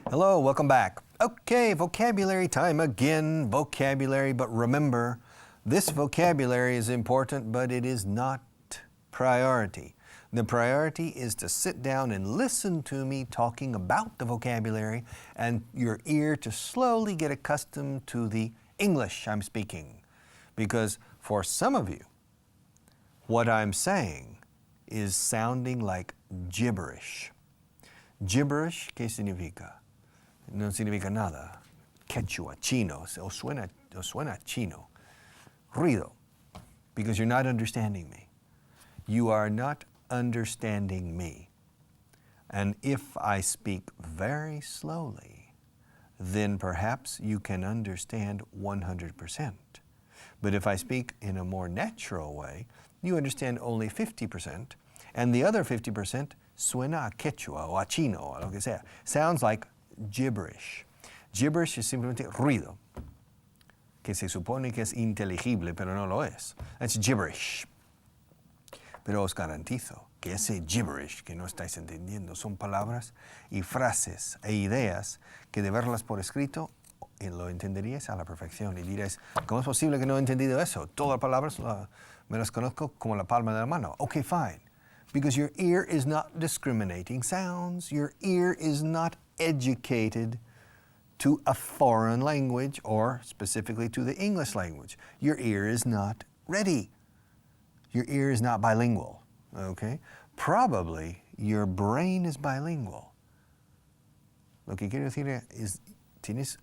Hello, welcome back. Okay, vocabulary time again, vocabulary, but remember, this vocabulary is important, but it is not priority. The priority is to sit down and listen to me talking about the vocabulary and your ear to slowly get accustomed to the English I'm speaking. Because for some of you, what I'm saying is sounding like gibberish. Gibberish, ¿qué significa? No significa nada. Quechua, chino, o suena chino. Ruido, because you're not understanding me. You are not understanding me. And if I speak very slowly, then perhaps you can understand 100%. But if I speak in a more natural way, you understand only 50%, and the other 50% suena a quechua o a chino o lo que sea. Sounds like gibberish. Gibberish es simplemente ruido, que se supone que es inteligible, pero no lo es. That's gibberish. Pero os garantizo que ese gibberish que no estáis entendiendo son palabras y frases e ideas que de verlas por escrito lo entenderíais a la perfección y diréis, ¿cómo es posible que no he entendido eso? Todas las palabras me las conozco como la palma de la mano. Okay, fine. Because your ear is not discriminating sounds. Your ear is not educated to a foreign language or specifically to the English language. Your ear is not ready. Your ear is not bilingual, okay? Probably your brain is bilingual. Lo que quiero decir es, tienes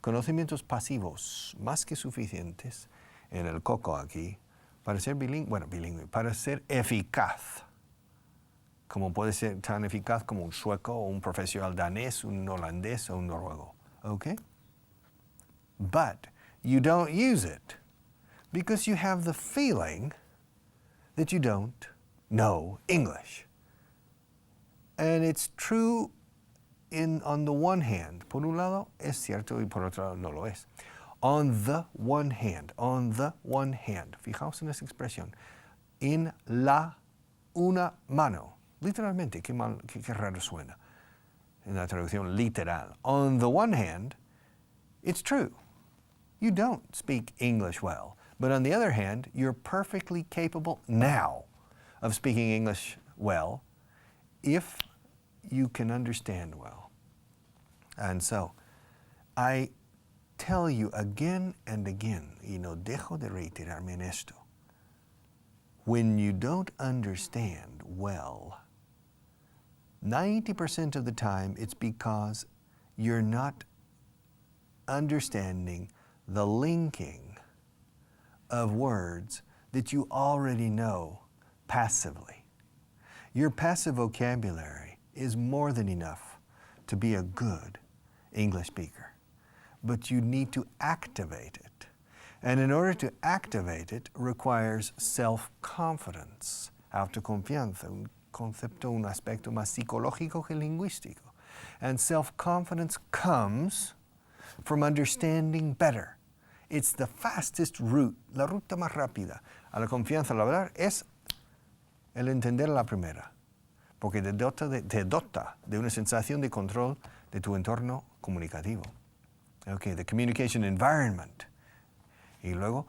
conocimientos pasivos más que suficientes en el coco aquí para ser bilingüe, para ser eficaz. Como puede ser tan eficaz como un sueco o un profesional danés, un holandés o un noruego, okay? But you don't use it because you have the feeling that you don't know English. And it's true on the one hand. Por un lado es cierto y por otro lado no lo es. On the one hand. Fijaos en esa expresión. En una mano. Literalmente, qué raro suena en la traducción literal. On the one hand, it's true. You don't speak English well. But on the other hand, you're perfectly capable now of speaking English well if you can understand well. And so, I tell you again and again, y no dejo de reiterarme en esto, when you don't understand well, 90% of the time it's because you're not understanding the linking of words that you already know passively. Your passive vocabulary is more than enough to be a good English speaker, but you need to activate it. And in order to activate it requires self-confidence, autoconfianza, un concepto, un aspecto más psicológico que lingüístico. And self-confidence comes from understanding better. It's the fastest route, la ruta más rápida a la confianza al hablar es el entender la primera, porque te dota de una sensación de control de tu entorno comunicativo. Okay, the communication environment. Y luego,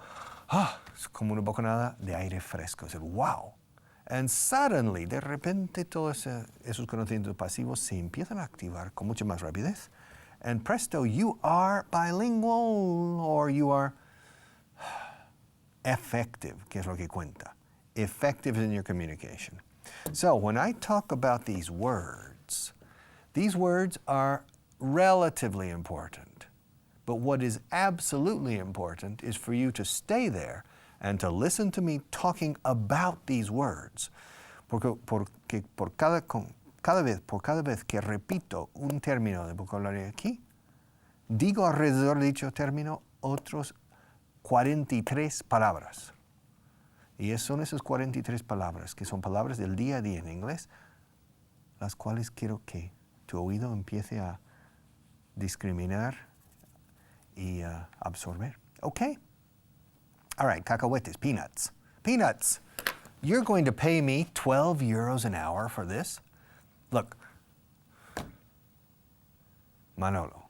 es como una bocanada de aire fresco. Es wow. And suddenly, de repente, todos esos conocimientos pasivos se empiezan a activar con mucha más rapidez. And presto, you are bilingual, or you are effective, que es lo que cuenta. Effective in your communication. So, when I talk about these words are relatively important. But what is absolutely important is for you to stay there and to listen to me talking about these words. Porque por cada vez que repito un término de vocabulario aquí, digo alrededor de dicho término otros 43 palabras. Y son esas 43 palabras, que son palabras del día a día en inglés, las cuales quiero que tu oído empiece a discriminar y absorber. Okay? All right, cacahuetes, peanuts. Peanuts. You're going to pay me 12 euros an hour for this? Look, Manolo,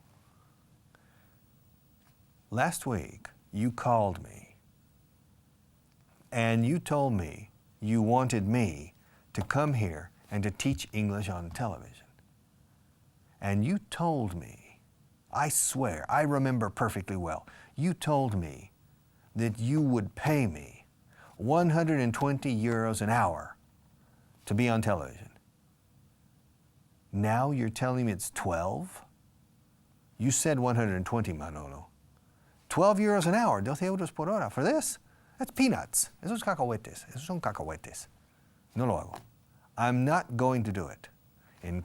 last week you called me and you told me you wanted me to come here and to teach English on television. And you told me, I swear, I remember perfectly well, you told me that you would pay me 120 euros an hour to be on television. Now you're telling me it's 12? You said 120, Manolo. 12 euros an hour, 12 euros por hora. For this? That's peanuts. Esos cacahuetes. Esos son cacahuetes. No lo hago. I'm not going to do it. En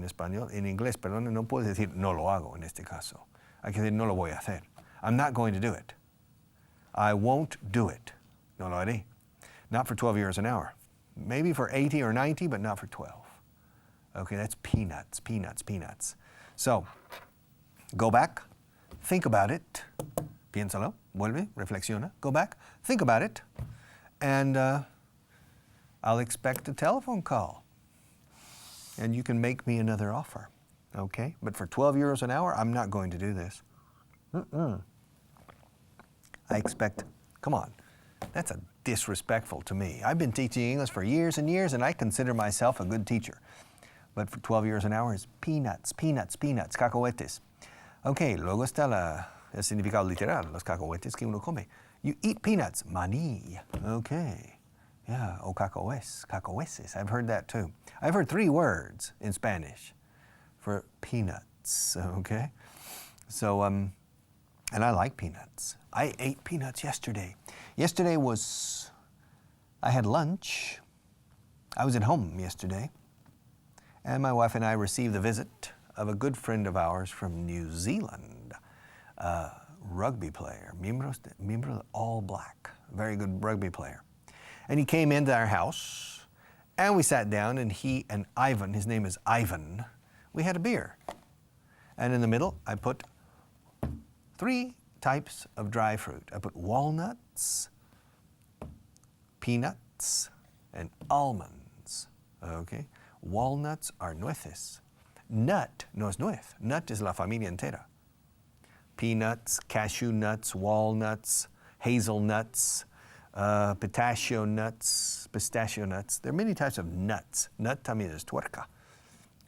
español, en inglés, perdón, no puedes decir no lo hago en este caso. Hay que decir no lo voy a hacer. I'm not going to do it. I won't do it. No lo haré. Not for 12 euros an hour. Maybe for 80 or 90, but not for 12. Okay, that's peanuts, peanuts, peanuts. So, go back, think about it. Piénsalo, vuelve, reflexiona, go back, think about it, and I'll expect a telephone call. And you can make me another offer, okay? But for 12 euros an hour, I'm not going to do this. I expect, come on, that's disrespectful to me. I've been teaching English for years and years, and I consider myself a good teacher. But for 12 euros an hour is peanuts, peanuts, peanuts, cacahuetes. Okay, luego está el significado literal, los cacahuetes que uno come. You eat peanuts, maní, okay. Yeah, o cacahueses, I've heard that too. I've heard 3 words in Spanish for peanuts, okay? So, and I like peanuts. I ate peanuts yesterday. Yesterday I had lunch. I was at home yesterday. And my wife and I received the visit of a good friend of ours from New Zealand, a rugby player, miembro all black, very good rugby player. And he came into our house, and we sat down, and he and Ivan, his name is Ivan, we had a beer. And in the middle, I put 3 types of dry fruit. I put walnuts, peanuts, and almonds, okay? Walnuts are nueces. Nut no es nuez. Nut is la familia entera. Peanuts, cashew nuts, walnuts, hazelnuts, pistachio nuts. There are many types of nuts. Nut también es tuerca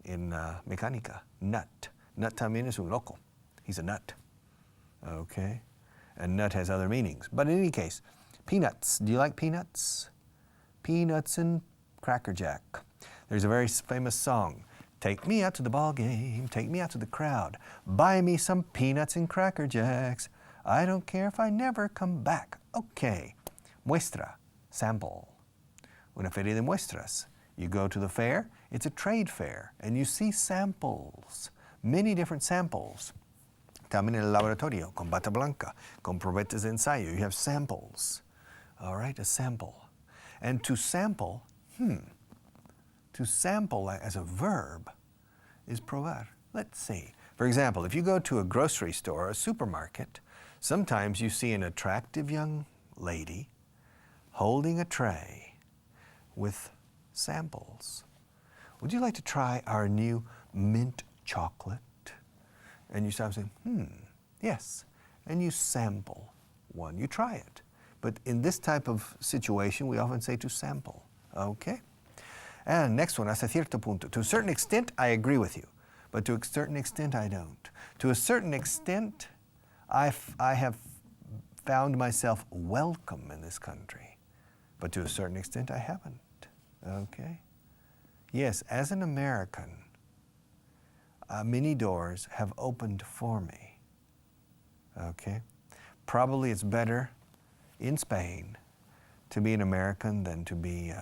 in mecánica. Nut. Nut también es un loco. He's a nut. Okay? And nut has other meanings. But in any case, peanuts. Do you like peanuts? Peanuts and Cracker Jack. There's a very famous song. Take me out to the ball game, take me out to the crowd, buy me some peanuts and Cracker Jacks. I don't care if I never come back. Okay. Muestra, sample. Una feria de muestras. You go to the fair, it's a trade fair, and you see samples, many different samples. También en el laboratorio, con bata blanca, con probetas de ensayo, you have samples. All right, a sample. And to sample, to sample as a verb is probar. Let's see. For example, if you go to a grocery store or a supermarket, sometimes you see an attractive young lady holding a tray with samples. Would you like to try our new mint chocolate? And you start saying, yes. And you sample one. You try it. But in this type of situation, we often say to sample. Okay? And next one, hasta cierto punto. To a certain extent, I agree with you. But to a certain extent, I don't. To a certain extent, I have found myself welcome in this country. But to a certain extent, I haven't. Okay? Yes, as an American, many doors have opened for me. Okay? Probably it's better in Spain to be an American than to be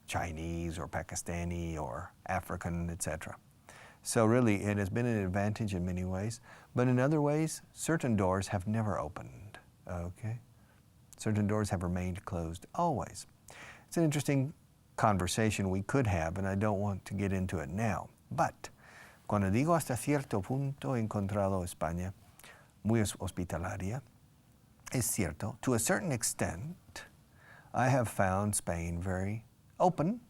Chinese or Pakistani or African, etc. So really, it has been an advantage in many ways, but in other ways, certain doors have never opened, okay? Certain doors have remained closed always. It's an interesting conversation we could have, and I don't want to get into it now. But, cuando digo hasta cierto punto he encontrado España muy hospitalaria, es cierto. To a certain extent, I have found Spain very open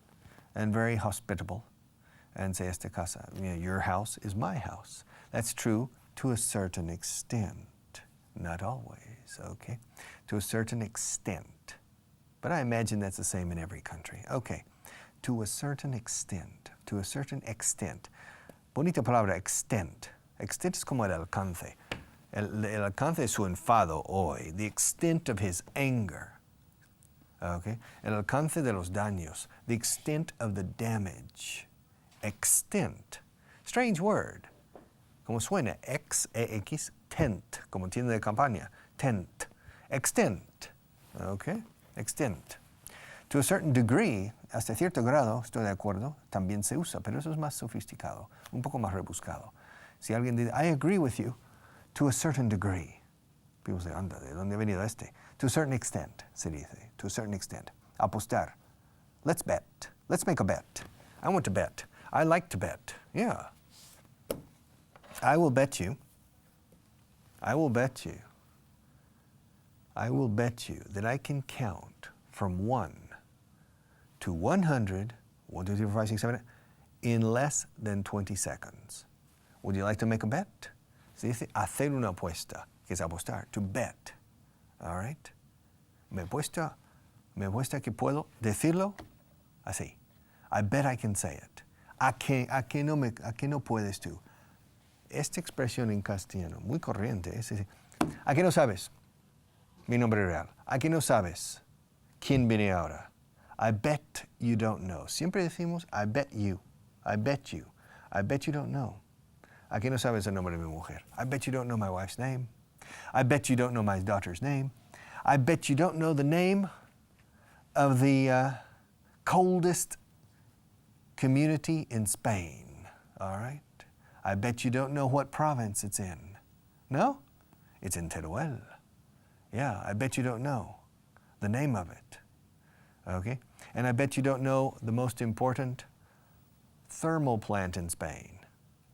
and very hospitable and say esta casa. Your house is my house. That's true to a certain extent. Not always, okay? To a certain extent. But I imagine that's the same in every country. Okay, to a certain extent. To a certain extent. Bonita palabra, extent. Extent es como el alcance. El alcance de su enfado hoy. The extent of his anger. Okay? El alcance de los daños. The extent of the damage. Extent. Strange word. Como suena, X-E-X, tent, como tienda de campaña, tent. Extent, okay? Extent. To a certain degree, hasta cierto grado, estoy de acuerdo, también se usa, pero eso es más sofisticado, un poco más rebuscado. Si alguien dice, I agree with you, to a certain degree. People say, anda, ¿de dónde ha venido este? To a certain extent, se dice, to a certain extent. Apostar. Let's bet. Let's make a bet. I want to bet. I like to bet. Yeah. I will bet you that I can count from 1 to 100, 1, 2, 3, 4, 5, 6, 7, in less than 20 seconds. Would you like to make a bet? Se dice hacer una apuesta, que es apostar, to bet. All right? Me apuesta que puedo decirlo así. I bet I can say it. ¿A qué no puedes tú? Esta expresión en castellano, muy corriente, es decir, ¿a qué no sabes mi nombre real? ¿A qué no sabes quién viene ahora? I bet you don't know. Siempre decimos, I bet you. I bet you. I bet you don't know. ¿A qué no sabes el nombre de mi mujer? I bet you don't know my wife's name. I bet you don't know my daughter's name. I bet you don't know the name of the coldest community in Spain. All right? I bet you don't know what province it's in. No? It's in Teruel. Yeah, I bet you don't know the name of it. Okay? And I bet you don't know the most important thermal plant in Spain.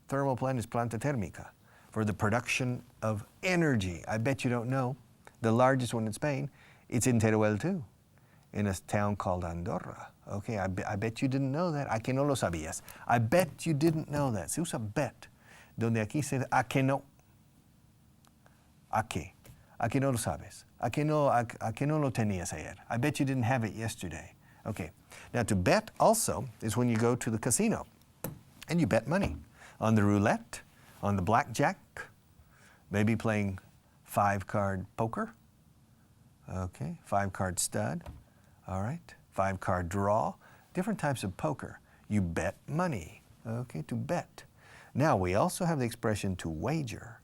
Thermal plant is planta térmica for the production of energy. I bet you don't know the largest one in Spain. It's in Teruel too, in a town called Andorra. Okay, I bet you didn't know that. ¿A que no lo sabías? I bet you didn't know that. Se usa bet, donde aquí se ¿a que no? ¿A qué? ¿A que no lo sabes? ¿A que no lo tenías ayer? I bet you didn't have it yesterday. Okay, now to bet also is when you go to the casino and you bet money on the roulette, on the blackjack, maybe playing 5-card poker. Okay, 5-card stud. All right. 5-card draw, different types of poker. You bet money, okay, to bet. Now, we also have the expression to wager,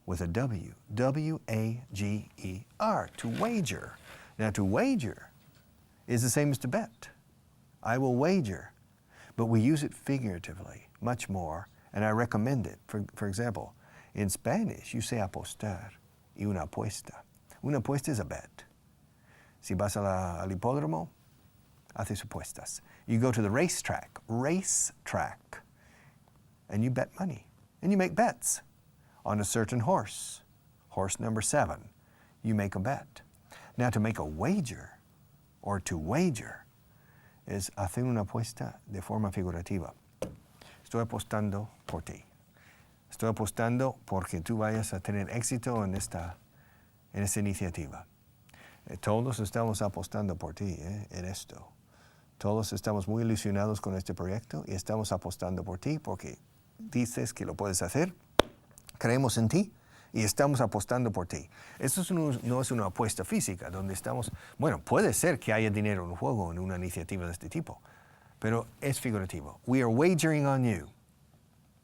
with a W, W-A-G-E-R, to wager. Now, to wager is the same as to bet. I will wager, but we use it figuratively much more, and I recommend it. For example, in Spanish, you say apostar y una apuesta. Una apuesta is a bet. Si vas al hipódromo, haces apuestas. You go to the racetrack, and you bet money. And you make bets on a certain horse. Horse number 7, you make a bet. Now to make a wager, or to wager, is hacer una apuesta de forma figurativa. Estoy apostando por ti. Estoy apostando porque tú vayas a tener éxito en esta iniciativa. Todos estamos apostando por ti en esto. Todos estamos muy ilusionados con este proyecto y estamos apostando por ti porque dices que lo puedes hacer, creemos en ti y estamos apostando por ti. Esto no es una apuesta física donde estamos, bueno, puede ser que haya dinero en juego en una iniciativa de este tipo, pero es figurativo. We are wagering on you.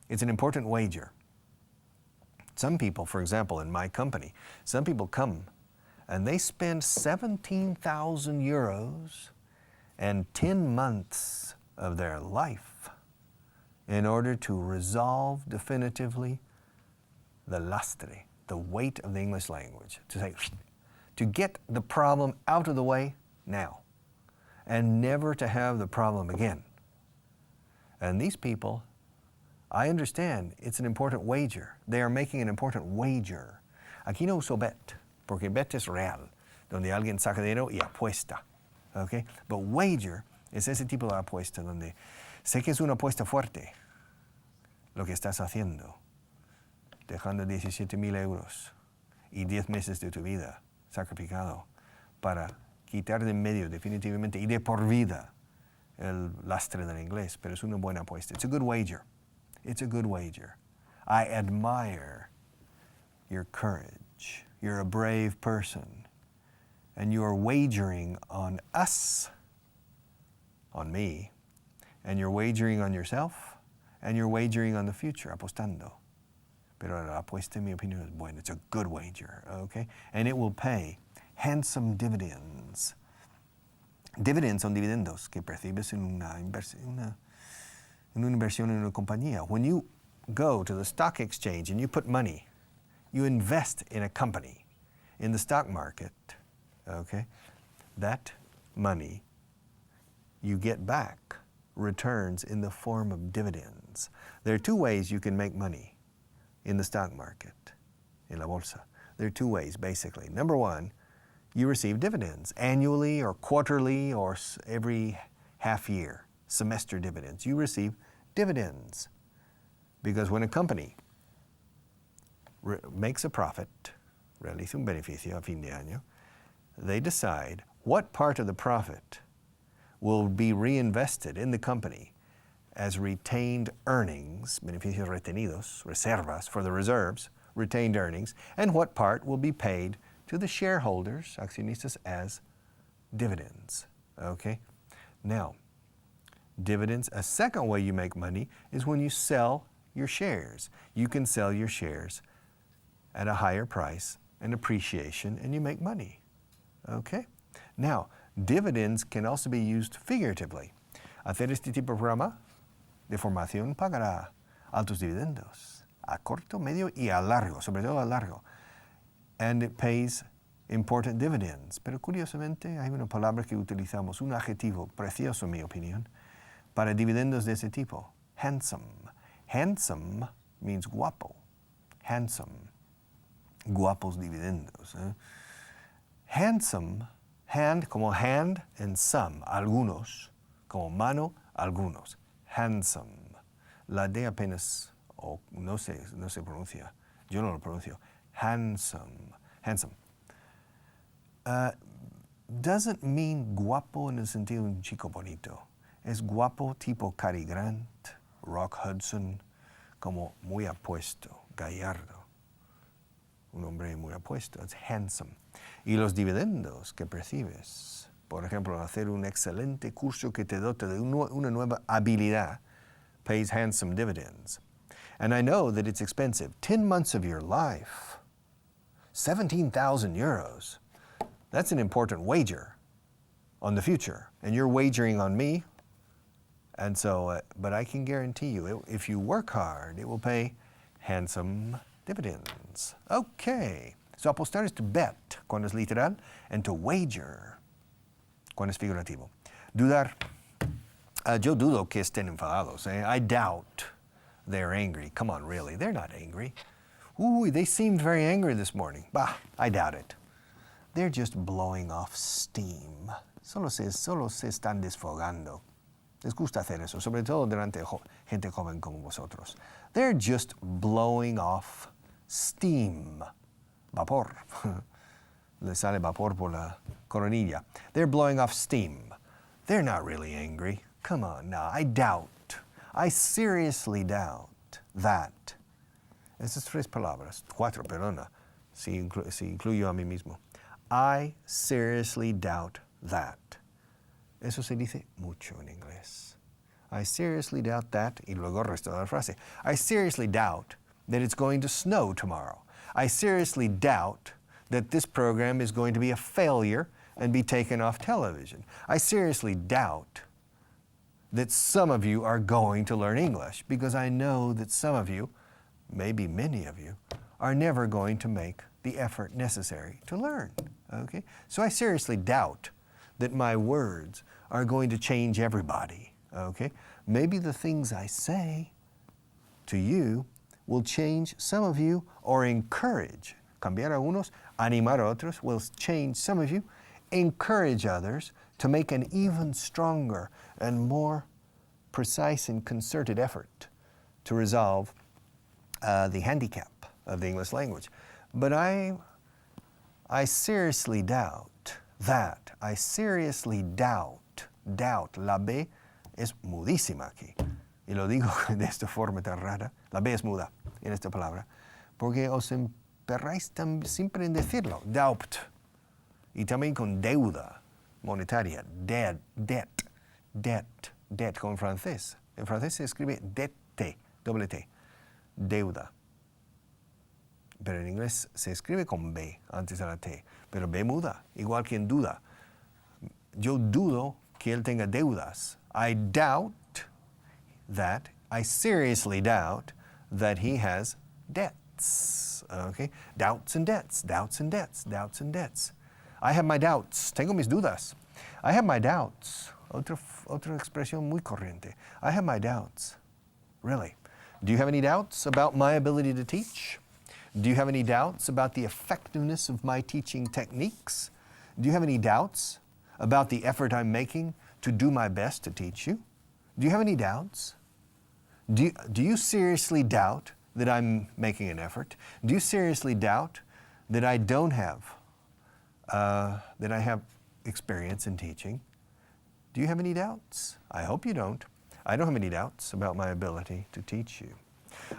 It's an important wager. Some people, for example, in my company, some people come and they spend 17,000 euros and 10 months of their life in order to resolve definitively the lastre, the weight of the English language, to get the problem out of the way now and never to have the problem again. And these people, I understand it's an important wager. They are making an important wager. Aquí no uso bet, porque bet es real, donde alguien saca dinero y apuesta. Okay? But wager Es ese tipo de apuesta donde sé que es una apuesta fuerte lo que estás haciendo, dejando 17,000 euros y 10 meses de tu vida sacrificado para quitar de en medio definitivamente y de por vida el lastre del inglés, pero es una buena apuesta. It's a good wager. It's a good wager. I admire your courage. You're a brave person. And you are wagering on us, on me, and you're wagering on yourself, and you're wagering on the future, apostando. Pero la apuesta, en mi opinión, es buena. It's a good wager, okay? And it will pay handsome dividends. Dividends son dividendos que percibes en una inversión en una compañía. When you go to the stock exchange and you put money, you invest in a company, in the stock market, okay? That money you get back returns in the form of dividends. There are two ways you can make money in the stock market, in la bolsa. There are two ways, basically. Number one, you receive dividends annually or quarterly or every half year, semester dividends. You receive dividends because when a company makes a profit, realiza un beneficio a fin de año, they decide what part of the profit will be reinvested in the company as retained earnings, beneficios retenidos, reservas for the reserves, retained earnings, and what part will be paid to the shareholders, accionistas, as dividends, okay? Now, dividends, a second way you make money is when you sell your shares. You can sell your shares at a higher price and appreciation, and you make money, okay? Now, dividends can also be used figuratively. Hacer este tipo de programa de formación pagará altos dividendos a corto, medio y a largo, sobre todo a largo. And it pays important dividends. Pero curiosamente hay una palabra que utilizamos, un adjetivo precioso en mi opinión, para dividendos de ese tipo. Handsome. Handsome means guapo. Handsome. Guapos dividendos. Handsome, hand como hand and some, algunos, como mano, algunos. Handsome. La D apenas, o no se pronuncia, yo no lo pronuncio. Handsome. Handsome. Doesn't mean guapo en el sentido de un chico bonito. Es guapo tipo Cary Grant, Rock Hudson, como muy apuesto, gallardo. Un hombre muy apuesto. Es handsome. Y los dividendos que percibes, por ejemplo, hacer un excelente curso que te dote de una nueva habilidad, pays handsome dividends. And I know that it's expensive. 10 months of your life, 17,000 euros. That's an important wager on the future. And you're wagering on me. And so, but I can guarantee you, if you work hard, it will pay handsome dividends. Okay. So apostar es to bet, cuando es literal, and to wager, cuando es figurativo. Dudar. Yo dudo que estén enfadados. I doubt they're angry. Come on, really. They're not angry. Ooh, they seemed very angry this morning. Bah, I doubt it. They're just blowing off steam. Solo se están desfogando. Les gusta hacer eso, sobre todo delante de gente joven como vosotros. They're just blowing off steam. Vapor. Le sale vapor por la coronilla. They're blowing off steam. They're not really angry. Come on now, I seriously doubt that. Esas tres palabras, cuatro, perdona, si incluyo a mí mismo. I seriously doubt that. Eso se dice mucho en inglés. I seriously doubt that, y luego el resto de la frase. I seriously doubt that it's going to snow tomorrow. I seriously doubt that this program is going to be a failure and be taken off television. I seriously doubt that some of you are going to learn English, because I know that some of you, maybe many of you, are never going to make the effort necessary to learn, okay? So I seriously doubt that my words are going to change everybody, okay? Maybe the things I say to you will change some of you or encourage, cambiar a unos, animar a otros, will change some of you encourage others to make an even stronger and more precise and concerted effort to resolve the handicap of the English language. But I seriously doubt that. I seriously doubt. La B es mudísima aquí. Y lo digo de esta forma tan rara. La B es muda en esta palabra. Porque os emperráis siempre en decirlo. Doubt. Y también con deuda monetaria. Debt. Como en francés. En francés se escribe dette, doble T. Deuda. Pero en inglés se escribe con B antes de la T. Pero B muda, igual que en duda. Yo dudo que él tenga deudas. I seriously doubt that he has debts. Okay? Doubts and debts. I have my doubts. Tengo mis dudas. I have my doubts. Otra expresión muy corriente. I have my doubts. Really. Do you have any doubts about my ability to teach? Do you have any doubts about the effectiveness of my teaching techniques? Do you have any doubts about the effort I'm making to do my best to teach you? Do you have any doubts? Do you seriously doubt that I'm making an effort? Do you seriously doubt that I don't have, that I have experience in teaching? Do you have any doubts? I hope you don't. I don't have any doubts about my ability to teach you.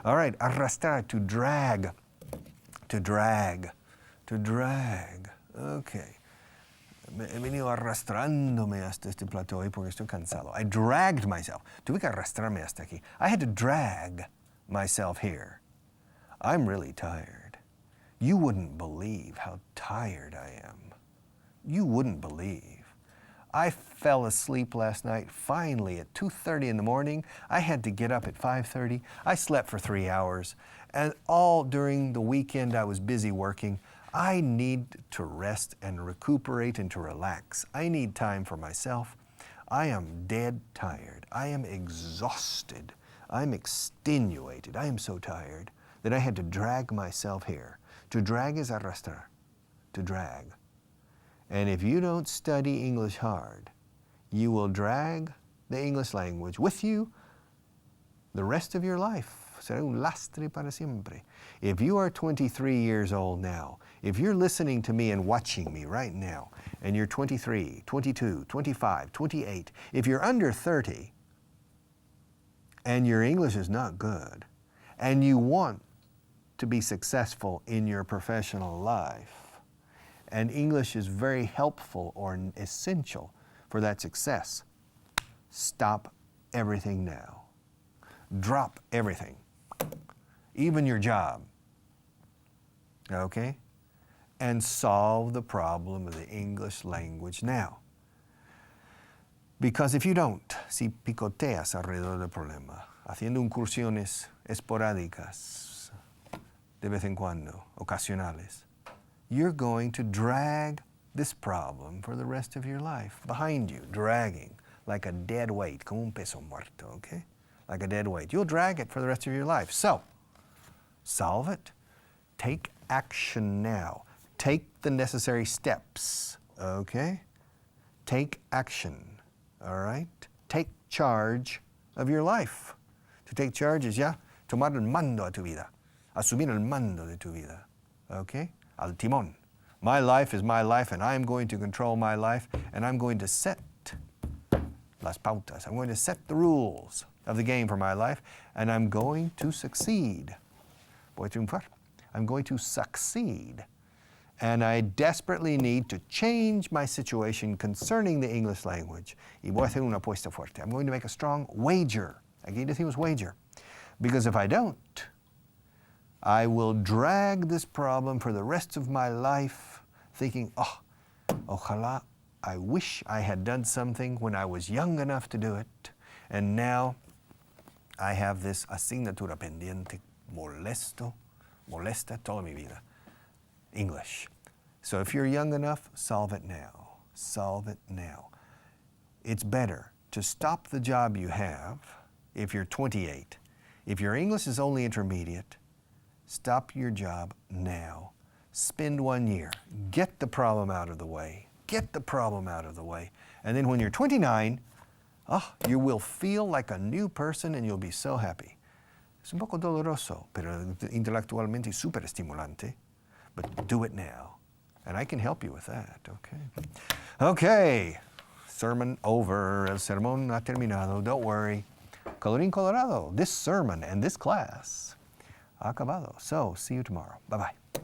All right, arrastrar, to drag. Okay. He venido arrastrándome hasta este plató hoy porque estoy cansado. I dragged myself. Tuve que arrastrarme hasta aquí. I had to drag myself here. I'm really tired. You wouldn't believe how tired I am. You wouldn't believe. I fell asleep last night, finally, at 2:30 in the morning. I had to get up at 5:30. I slept for 3 hours. And all during the weekend, I was busy working. I need to rest and recuperate and to relax. I need time for myself. I am dead tired. I am exhausted. I'm extenuated. I am so tired that I had to drag myself here. To drag is arrastrar. To drag. And if you don't study English hard, you will drag the English language with you the rest of your life. Será un lastre para siempre. If you are 23 years old now, if you're listening to me and watching me right now, and you're 23, 22, 25, 28, if you're under 30, and your English is not good, and you want to be successful in your professional life, and English is very helpful or essential for that success, stop everything now. Drop everything, even your job, okay? And solve the problem of the English language now. Because if you don't, si picoteas alrededor del problema, haciendo incursiones esporádicas, de vez en cuando, ocasionales, you're going to drag this problem for the rest of your life behind you, dragging like a dead weight, como un peso muerto, okay? Like a dead weight. You'll drag it for the rest of your life. So, solve it. Take action now. Take the necessary steps, okay? Take action, all right? Take charge of your life. To take charge is ya tomar el mando a tu vida. Asumir el mando de tu vida, okay? Al timón. My life is my life, and I'm going to control my life, and I'm going to set las pautas. I'm going to set the rules of the game for my life, and I'm going to succeed. Voy a triunfar. I'm going to succeed. And I desperately need to change my situation concerning the English language. Y voy a hacer una apuesta fuerte. I'm going to make a strong wager. Aquí decimos wager. Because if I don't, I will drag this problem for the rest of my life thinking, oh, ojalá, I wish I had done something when I was young enough to do it. And now I have this asignatura pendiente, molesta toda mi vida. English. So if you're young enough, solve it now. Solve it now. It's better to stop the job you have if you're 28. If your English is only intermediate, stop your job now. Spend 1 year. Get the problem out of the way. get the problem out of the way. And then when you're 29, you will feel like a new person and you'll be so happy. Es un poco doloroso, pero intelectualmente súper estimulante. But do it now. And I can help you with that, okay? Okay, sermon over. El sermón ha terminado. Don't worry. Colorín colorado, this sermon and this class ha acabado. So, see you tomorrow. Bye-bye.